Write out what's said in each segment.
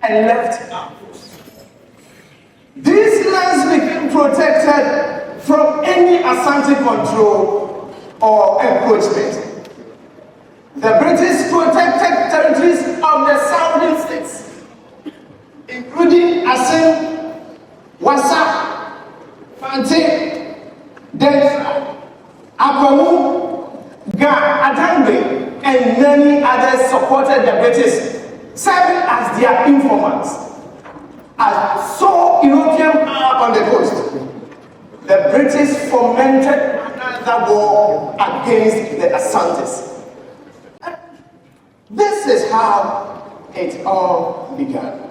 and left our coast. These lands became protected from any Asante control or encroachment. The British protected territories of the southern states, including Asante, Wasa, Fante, Denfra, Akwamu, Ga, Adangbe, and many others supported the British, serving as their informants. As saw European power on the coast, the British fomented another war against the Asantes. This is how it all began.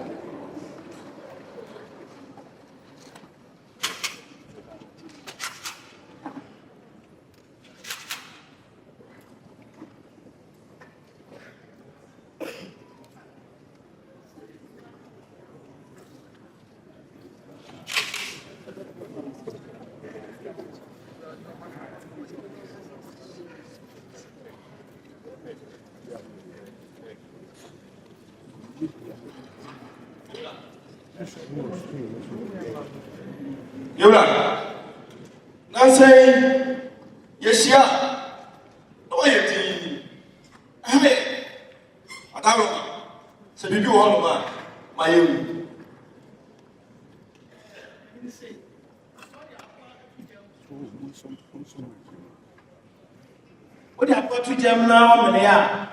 Yola, now say, yes, yeah. No, you hey, I don't know. So, did you all over my own? What have got to jam now, Maria?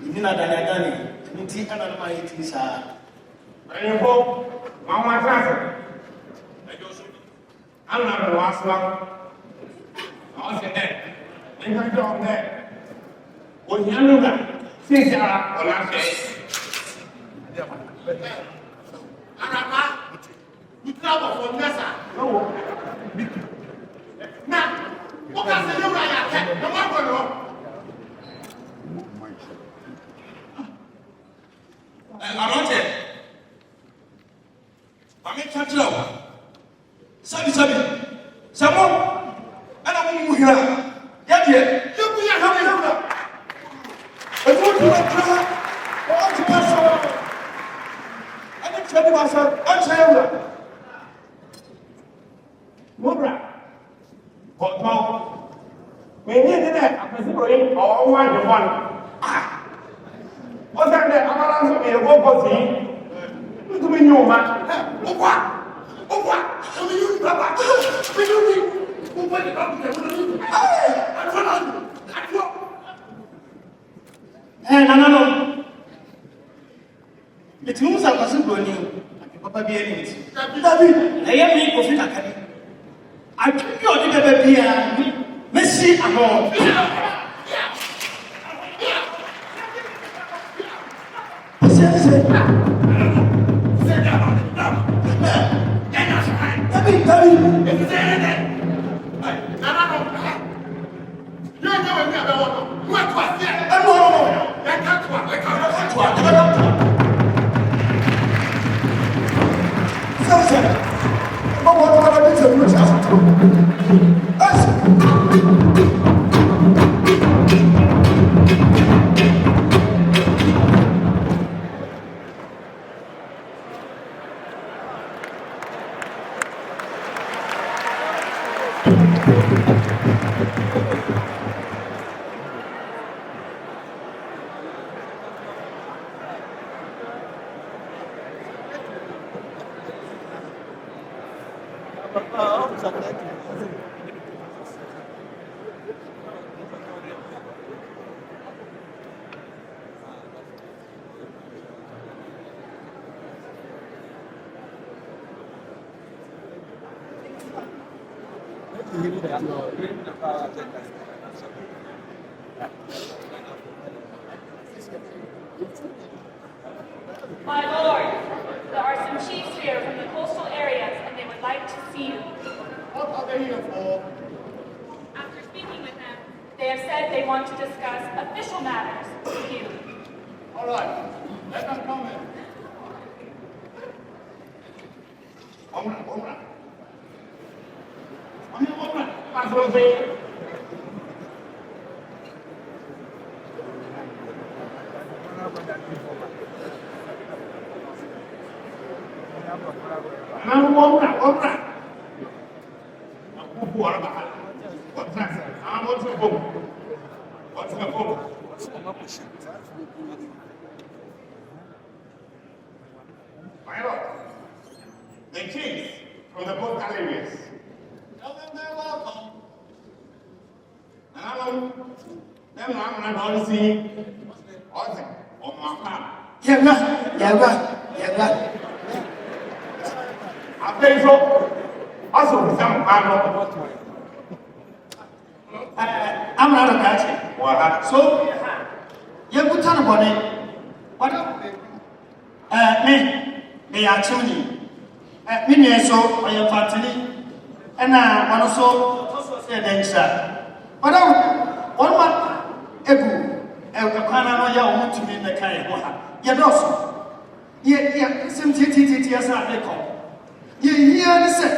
You did not done it. You think another my it is I hope, Mamma Traffic. I'm not the last one. I'll say that. And I don't that. When you know that, since you are last day. Arama, you travel for Nessa. No. Now, what can I say? I can't. No more going on. Asante. I'm in touch now. Sabi, someone, and I'm moving here. Yeah, you be a happy number. I want to try. I want to pass. I didn't tell myself, I'm saying, Mubra, but now, we need that. I'm considering all one. What's that? I'm going to go see. What do we know, man? What? You Papa, you went up there. No. It means I wasn't going Papa be anything. David, I am me for Academy. I took you on the baby, Messi, among. My lord, there are some chiefs here from the coastal areas and they would like to see you. What are they here for? After speaking with them, they have said they want to discuss official matters with you. All right, let them come in. Omra. I'm one. What's that? I'm what's the book? What's the book? My lord, the chiefs from the both areas. Tell them they're welcome. And I'm not see Ozzy on my map. Yeah. I pay so. Also, some I'm not a guy. What? So, you put on a body. What up? Me are tuning. Me, so I am fatally. And I also said, then, sir. But one month ago, I can't know to be in the car. Yet also, yet, some tea as I call. You hear the set.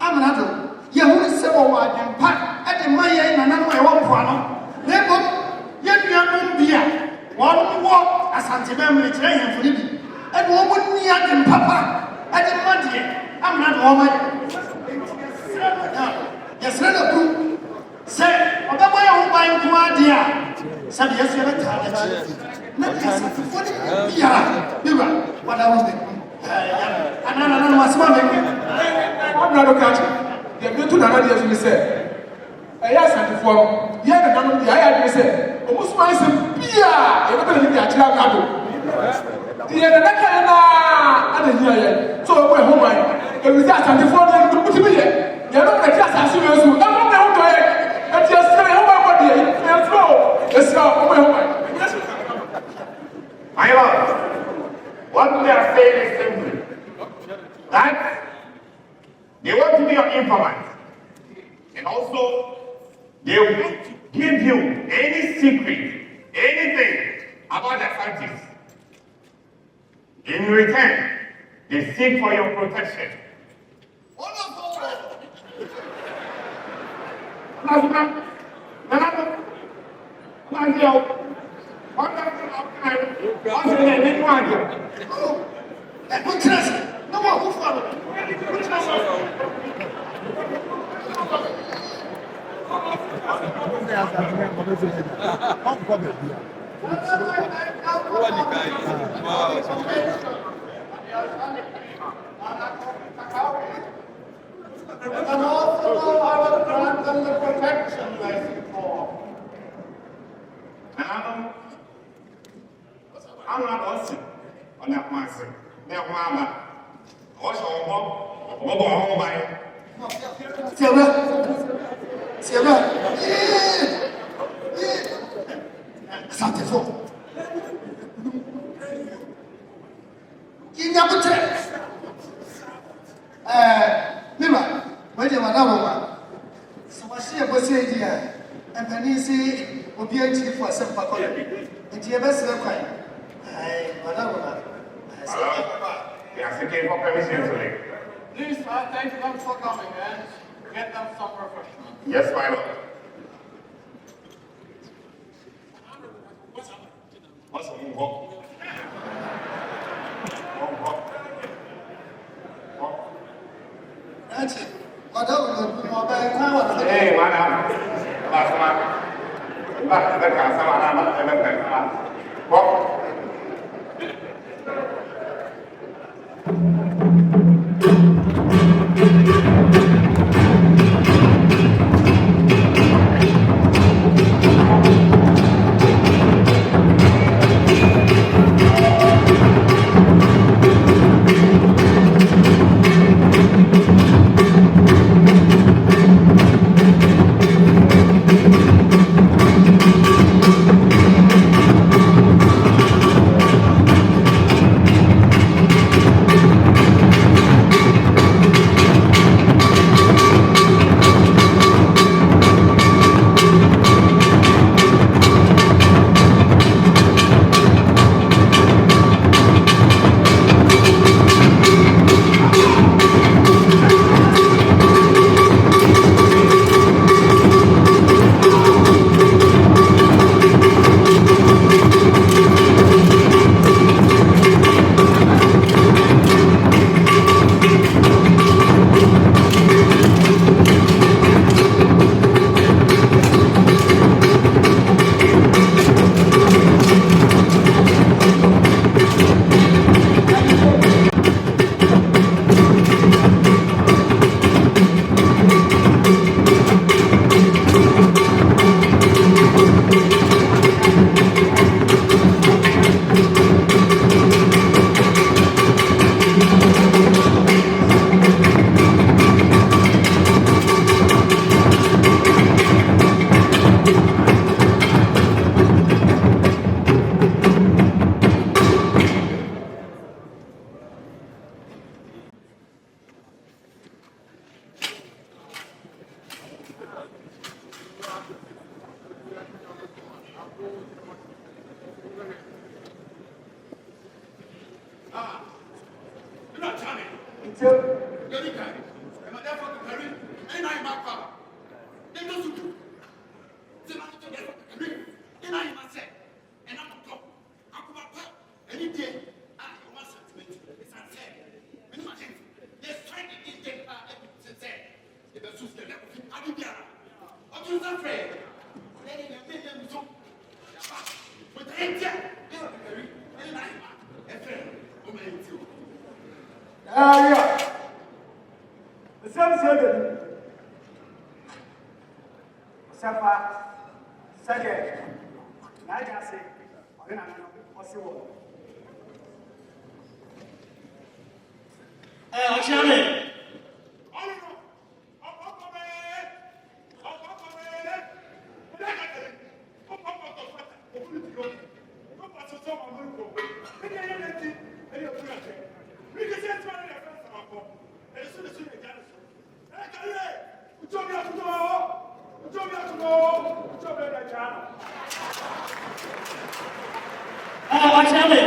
I'm not. You who say, oh, I can pack at the Maya and my own piano. Therefore, yet you are beer. One walk Asante family train for you. And woman near them, Papa, at the Monday. I'm not woman. Yes, let her say, on the way home by Kuadia. Said yes, you're a target. Not yes, yeah, what I was thinking. And I was smiling. I'm not a catcher. They go to another years, we say. Yes, and for yeah, the number the I say, almost my son, Pia, everybody in the Achilagado. The other here, so we're home. It was that and the 4 years to put me here. You're not the class as soon as you don't know how to act. And just say, oh, my body, let's go. Let's go, home. Yes, my lord, what they are saying is simply that they want to be your informant. And also, they will give you any secret, anything about the Asantis. In return, they seek for your protection. Wonderful! No more, who followed? And also I will grant them the protection they seek for. I'm not awesome on that master. Now, Mama, what's your home? What home by? Silver. Asante for. In your business. Mima, where you are now. So I see a person here, and Penisi will be a chief for some faculty. And you best look like. Madame. They are seeking for permission today. Please, thank them for coming and get them some refreshment. Yes, my lord. What's a move up? That's it. Madame, Hey, madam. Back to the castle. Walk. You're not Johnny. Until You're the guy. And my dad fucking Harry. And I'm my father. They don't do. Then I'm to get Harry. And I'm my set. And I'm on top. I'm my pop. Any day. I want sentiment. It's unfair. And my hands. They're trying to get them since then. If the sister never fit, I'll be there. I'm just afraid. Let him make them so. But the end, yeah. Harry. And I'm my friend. Oh, my too. yeah. The same said Sapa, second, Nagasi, or then I know what's the word. Ashanti. Ashanti.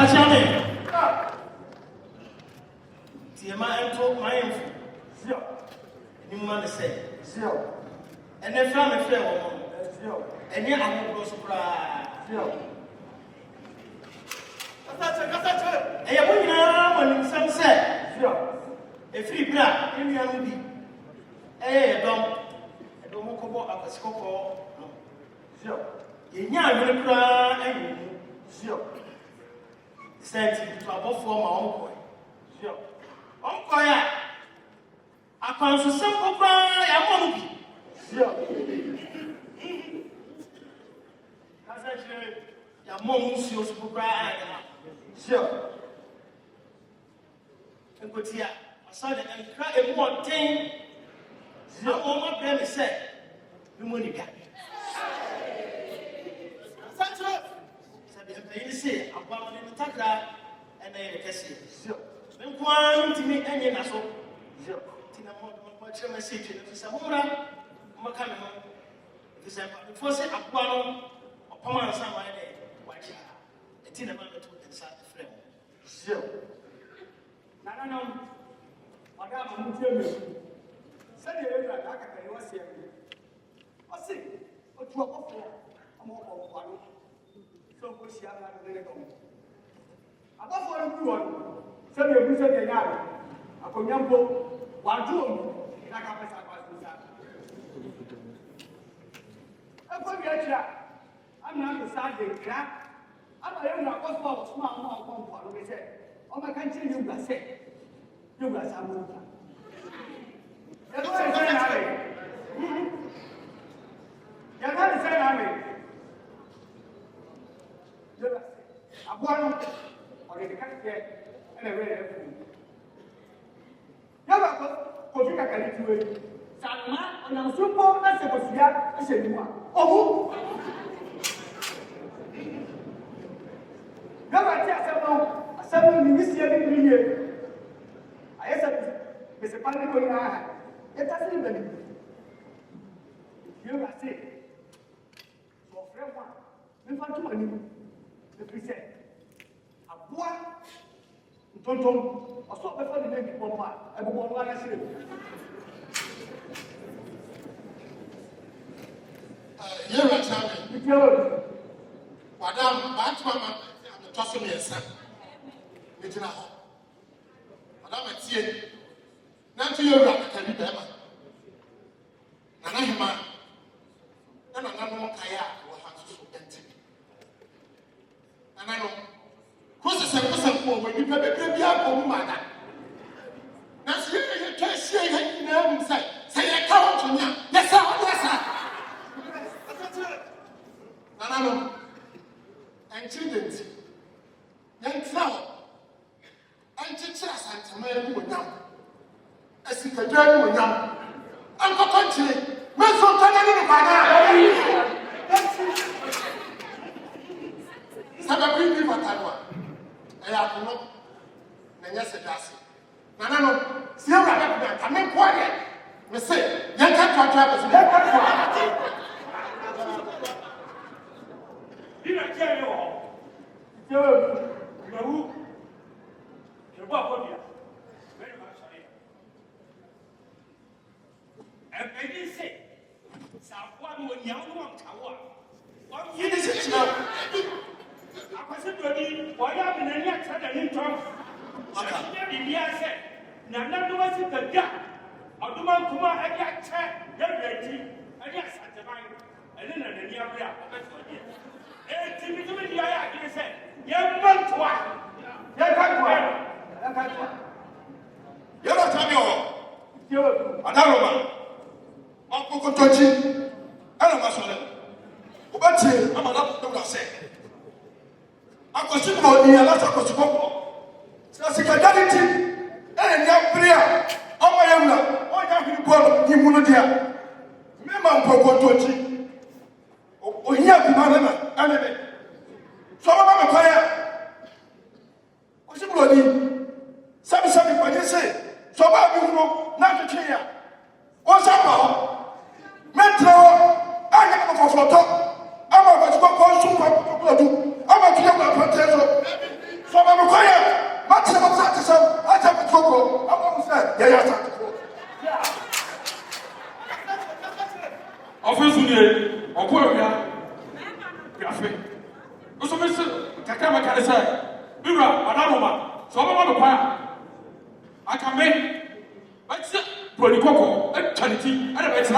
Ashanti. Tiema ento mayemfu. Zio, Ni man say. Zio, And then from a fair woman. Zio, And yet I won't go surprise. Zio. And you're going around when some say, Zio, a free black, in your movie. Eh, don't walk about a scope. Zio, You know, cry and Zio, sent to above for my uncle. Zio. Uncle, I can't so simple cry, I won't be. Zio. As I say, your mom seals to cry. Zio. And put here, I saw that and cry a more thing. No more blame said, no money got. Asante. Said the say, I'm bound in the Takra and I can see. Zio. Then one to me and you so. Zio. Tina much message in the Samura, Macam, if it's a force of one upon some idea, watching a Tina Mamma to inside the frame. Zio. No. Madame, I'm telling you. Send you over back at the US here. I see. But you are off there. I'm off one. So go see how I'm going to go. Above one, send you a visit in Yard. Upon Yambo, one room. I can't pass that. I'm going to get you. I'm not the side crap. I'm not going to go small. Oh, my country, you got say. You got some movement. You're not the same army. You're not the same army. I'm one or the country and a red. You're not going to get it. Salma, and I'm super as a Kosia, as a woman. Oh, you're not someone in this year. I said, Mr. Panico, it doesn't even. You are sick. For friend one, we want to money. The preset. A boy, Tonton, or so before the name of Papa, I will go on. I say, Here I tell you, Madame, Batman, I'm tossing me a son. It's in a home. Madame, I see it. Not to your rock, can you bear? And I'm a man. And I'm not more kayak or has to empty. And I know. Who's the same person for when you pay the baby up for mother? Now, see, you can't see it in the own side. Say, I count on you. Yes, sir, yes, sir. Nanano, and children, young flower, and teacher Asante, man, who now, Sikajani William. Uncle Country, Mason Canada Bana. Sababu hivi matanwa. Aya kuno. Nanya sedasi. Nanano, sio ngapi kama kwani. Mse, yanka kwa basi. Yanka kwa. Dina kero. Kero. Ngawu. Kero kwa dia. Very much sorry. And say, Sawan when young one tower. One year is now. I was ready. Why have been any other in terms? I said, Nana was it the gap. I do want Kuma, I got chat, ready. I guess at the mind. And then the near prayer. Eh, Timothy, I said, young man to one. You're not telling you. Another Uncle Kotochi, I don't know. But I'm not going to say. Uncle Simon, you are not a Kosovo. Secretary, and young prayer. Oh, my young, oh, young people, you will hear. Remember, Kotochi. Oh, here, Kumana, enemy. Some of them fire. Kosovo, some, what you say. So, I will not to cheer. What's up? Metro, I have a photo. I'm going to go to I'm going to go to potato. So I'm quiet. Much of that, I have a cocoa. I'm going to say, yes. Officially, Okoya, Yafe. Also, Mr. Kakama can say, Bira, Anaroma, so I'm on the fire. I can make, but Pronicoko, and Charity, and a better.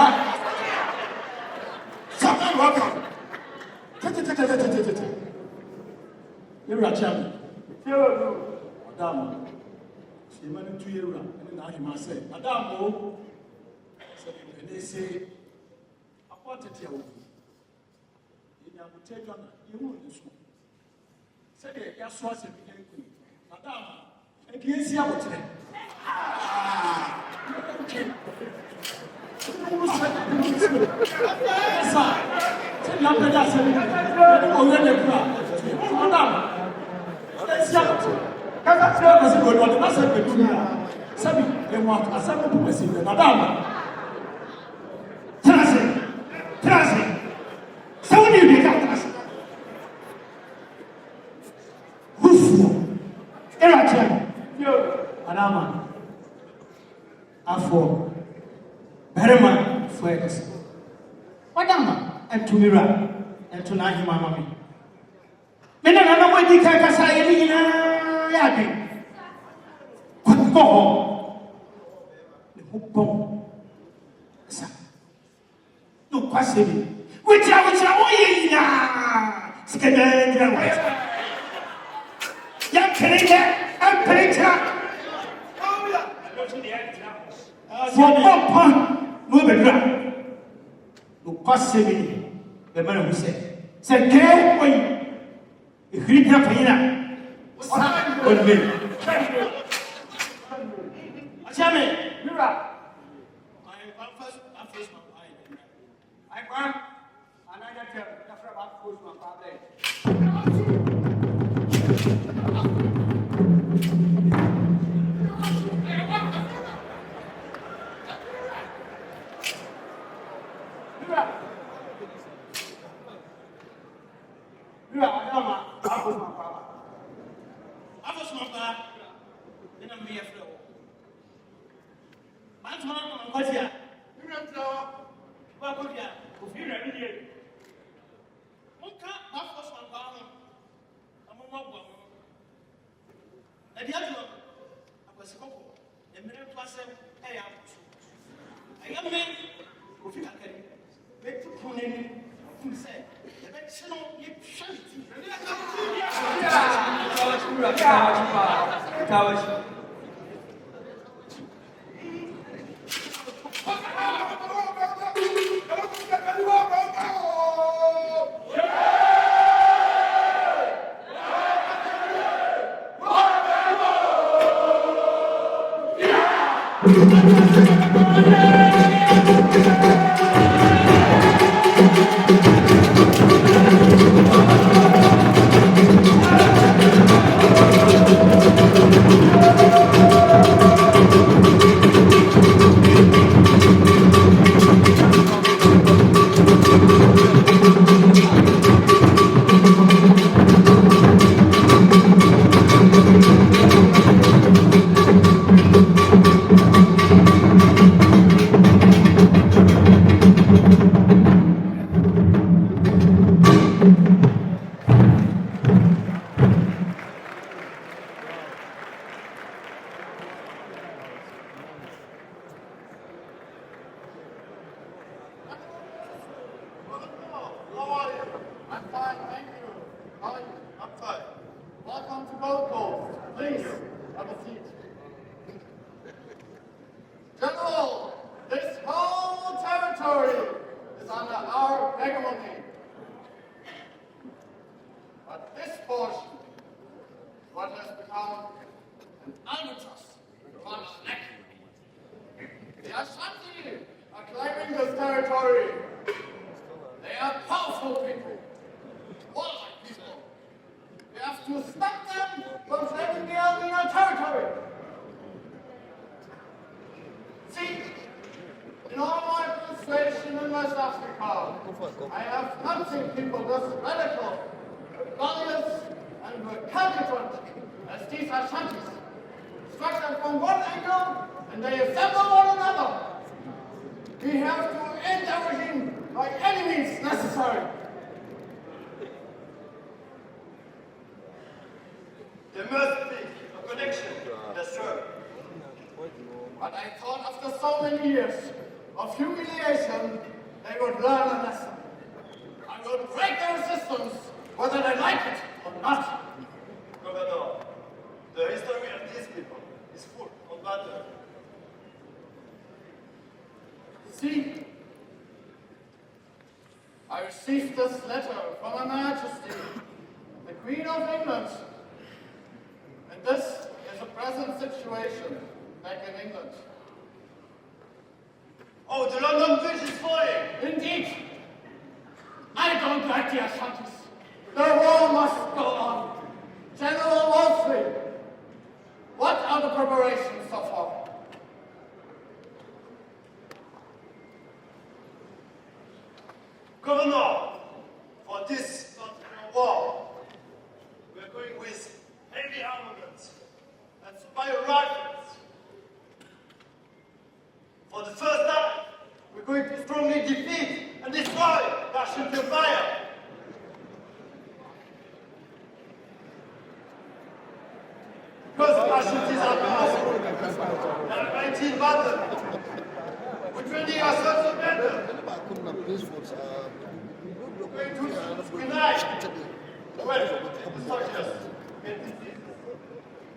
Someone welcome. You are champion. Madame, she managed 2 years and now he must say, Madame, they say, I want to tell you. You have to take on you won't school. Say, yes, was a queen. Madame, and you see how today. Berema Flex. Madama, and to Mira, and to Nahi Mamma. Men I know what you can say. Go home. No question. Which I was young Canadian and Peter. For one point, no better. No question. The man who said, "Care when you read your pena." On me. Achame, Mira. I first I want another tell about first my father. How are you? I'm fine, thank you. How are you? I'm fine. Welcome to Gold Coast. Please, have a seat. General, this whole territory is under our hegemony. But this portion, what has become an albatross on our neck. The Ashanti are claiming this territory. They are powerful people, warlike people. We have to stop them from claiming the Albino territory. See, in all my administration in West Africa, I have not seen people this radical, rebellious, and recalcitrant as these Ashantis. Strike them from one angle, and they assemble one another. We have to end the regime by any means necessary. There must be a connection. Yes, sir. But I thought after so many years of humiliation, they would learn a lesson. I will break their resistance, whether they like it or not. Governor, the history of these people is full of battle. See, I received this letter from Her Majesty, the Queen of England. And this is the present situation back in England. Oh, the London Bridge is falling! Indeed, I don't like the Ashantis. The war must go on. General Wolseley, what are the preparations so far? Governor, for this particular war, we're going with heavy armaments and spy rifles. For the first time, we're going to strongly defeat and destroy the Ashanti Empire. Because the Ashantis are powerful. They are fighting battle. We're training ourselves to battle. We're going to unite the soldiers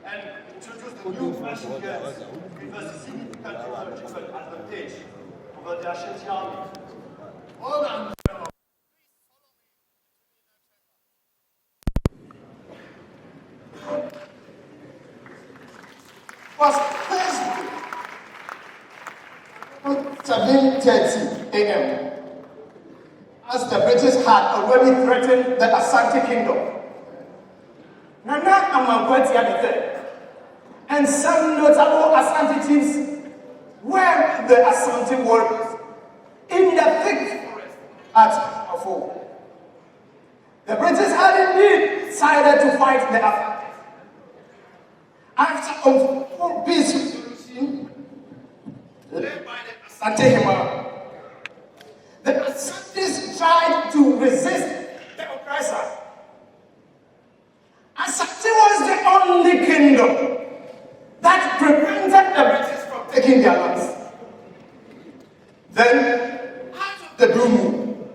and introduce the new machine guns with a significant technological advantage over the Ashanti army. Hold on. Was Thursday, 7:30 a.m., as the British had already threatened the Asante kingdom. Nana Amankwatia III and some notable Asante chiefs were the Asante warriors in the thick forest at Afo. The British had indeed decided to fight the Asantes. After a peace resolution led by the Asante Hima, the Asantes tried to resist the oppressor. Asante was the only kingdom that prevented the British from taking their lands. Then, out of the blue moon,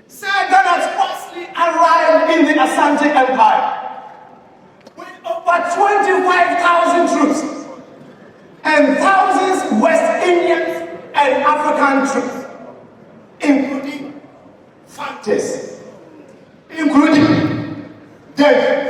Sir Donald Wolseley arrived in the Asante Empire with over 25,000 troops and thousands West Indians and African troops, including fighters, including David.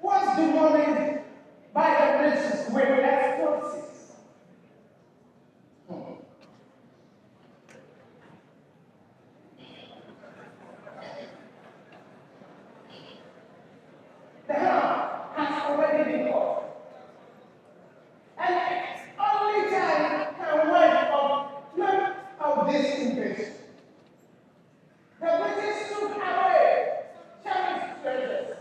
Was demanded by the British with explosives. The harm has already been caused. And it's only time can wait of this invasion. The British took away cherished treasures,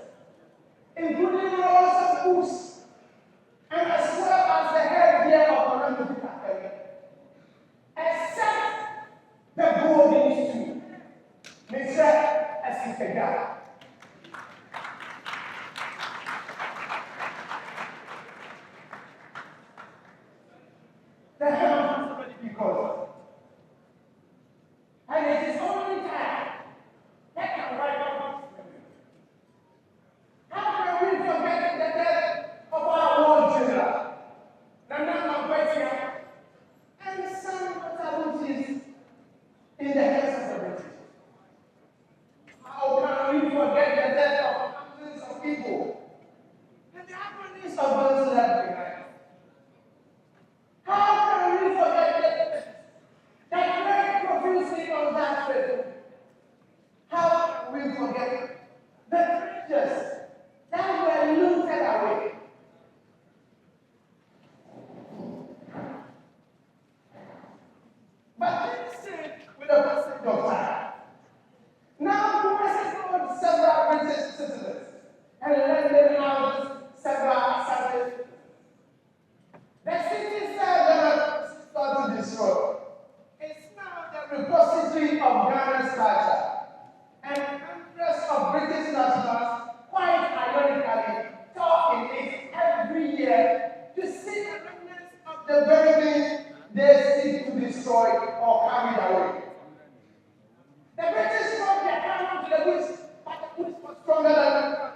including rolls of books, and as well as the headgear of Asanti, except the golden stool, Mr. Asante. The harm has already been caused. a repository of Ghana's culture. And hundreds of British nationals, quite ironically, talk in it every year to see the remnants of the very things they seek to destroy or carry away. The British brought their cannon to the bush, but the bush was stronger than the cannon.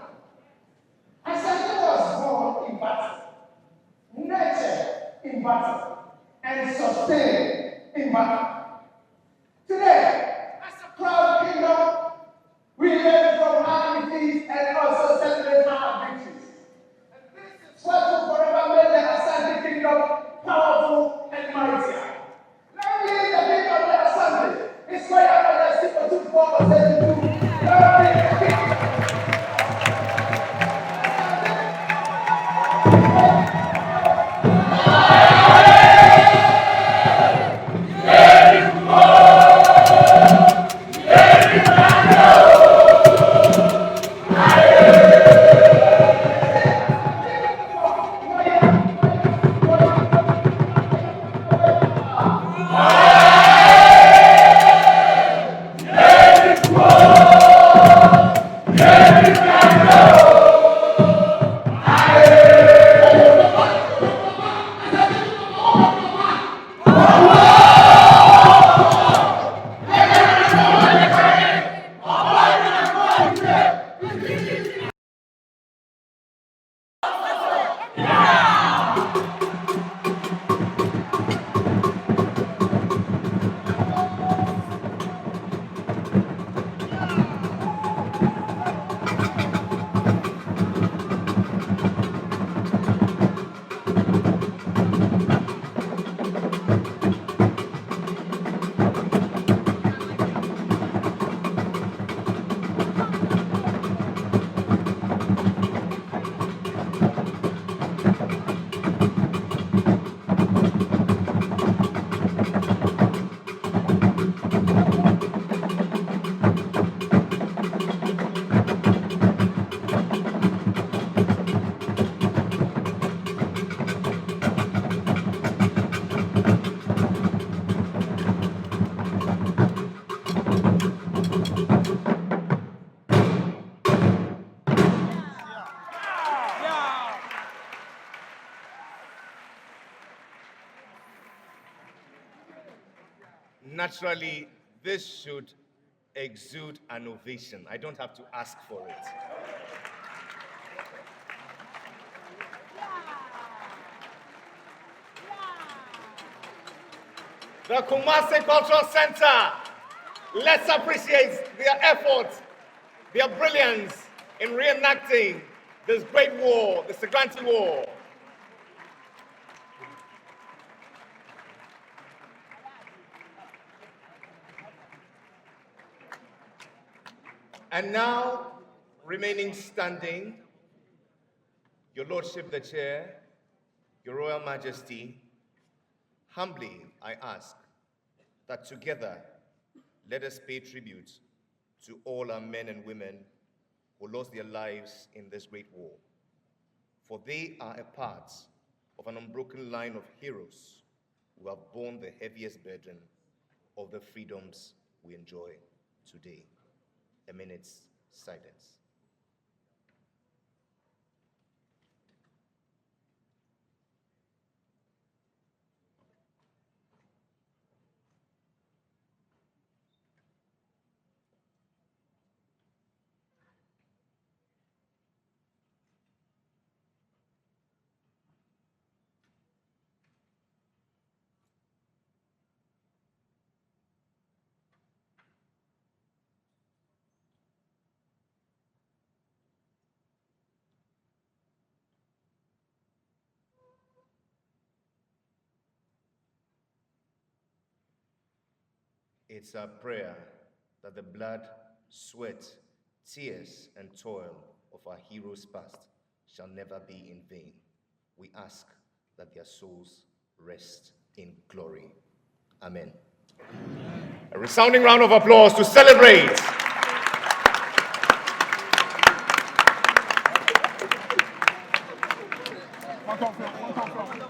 Asante was born in battle, nurtured in battle, and sustained in battle. Today, as a proud kingdom, we learn from our defeats and also celebrate our victories. And this is what will forever make the Asante kingdom powerful and mighty. Long live the king of the Asante. It's why I majesty for 24 Long live the king. Naturally, this should exude an ovation. I don't have to ask for it. The Kumasi Cultural Center, let's appreciate their efforts, their brilliance in reenacting this great war, the Asante War. And now, remaining standing, Your Lordship the Chair, Your Royal Majesty, humbly I ask that together let us pay tribute to all our men and women who lost their lives in this great war. For they are a part of an unbroken line of heroes who have borne the heaviest burden of the freedoms we enjoy today. A minute's silence. It's our prayer that the blood, sweat, tears, and toil of our heroes past shall never be in vain. We ask that their souls rest in glory. Amen. A resounding round of applause to celebrate.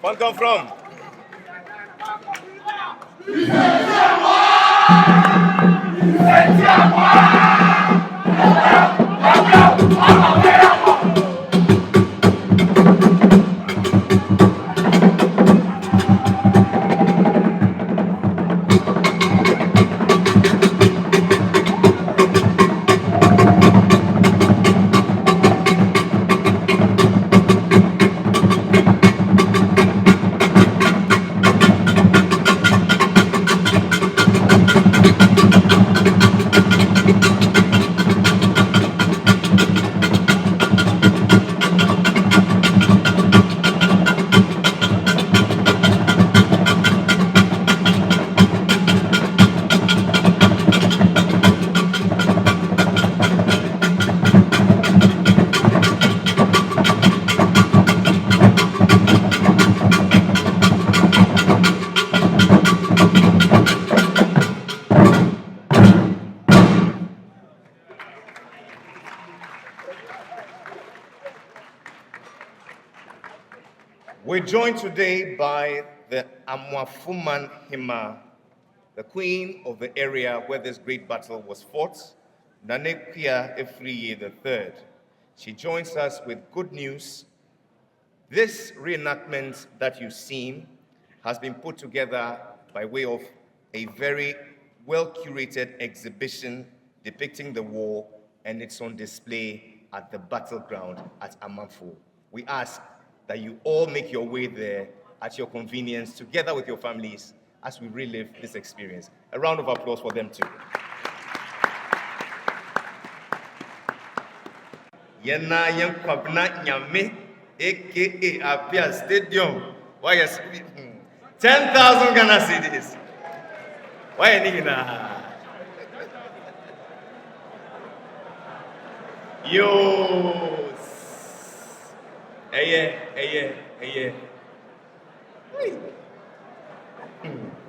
One come from. We're joined today by the Amwafuman Hima, the queen of the area where this great battle was fought, Nanekia Efriye III. She joins us with good news. This reenactment that you've seen has been put together by way of a very well-curated exhibition depicting the war, and it's on display at the battleground at Amanfo. We ask that you all make your way there at your convenience, together with your families, as we relive this experience. A round of applause for them too. Yena Yankwabna Nyame, aka Apia Stadium. Why is 10,000 Ghana cedis? Why Nina? Yo. Hey.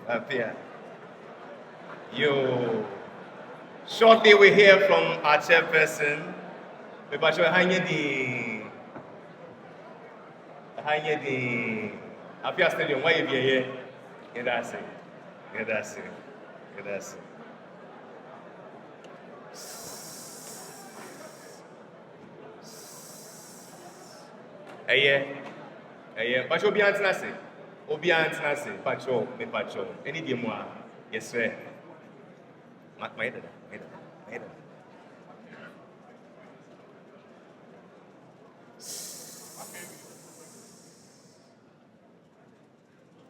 Apia. Yo. Shortly we hear from our chairperson. Hanye the Apia Stadium. Why you be here? Get us. Pacho obi antena se. Pacho, me pacho. Any day more. Yes, sir. My dada.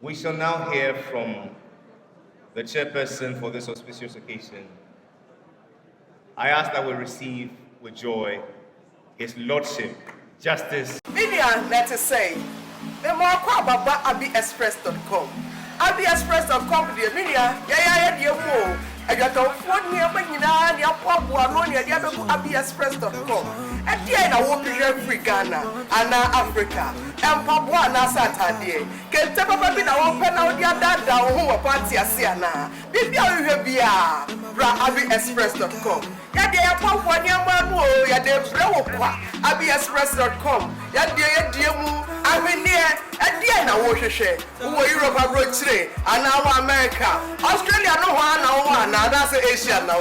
We shall now hear from the chairperson for this auspicious occasion. I ask that we receive with joy His Lordship, Justice. Media, let us say, the more Baba AbiExpress.com. AbiExpress.com, the media, yeah, I got a phone near Manina, the AbiExpress.com. And the end, I won't be free Ghana, and Africa, and Papua and Asante. Can tell me that I open out the other who are party Asiana. Maybe I will be AbiExpress.com. Yeah, they are Papua Yamano, yeah, they're AbiExpress.com. Yeah, dear, I mean, at the end, I will share who are Europe abroad today, and now America, Australia, no one, that's Asia now.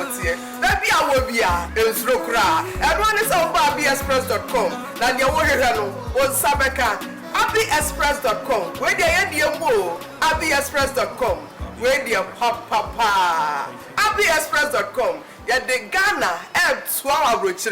Maybe I will be in Srokra. Everyone is on AbiExpress.com. Now, the warrior was Sabeka. AbiExpress.com. Where they are the more AbiExpress.com. Where they are papa. AbiExpress.com. Yeah, the Ghana and 12 hours.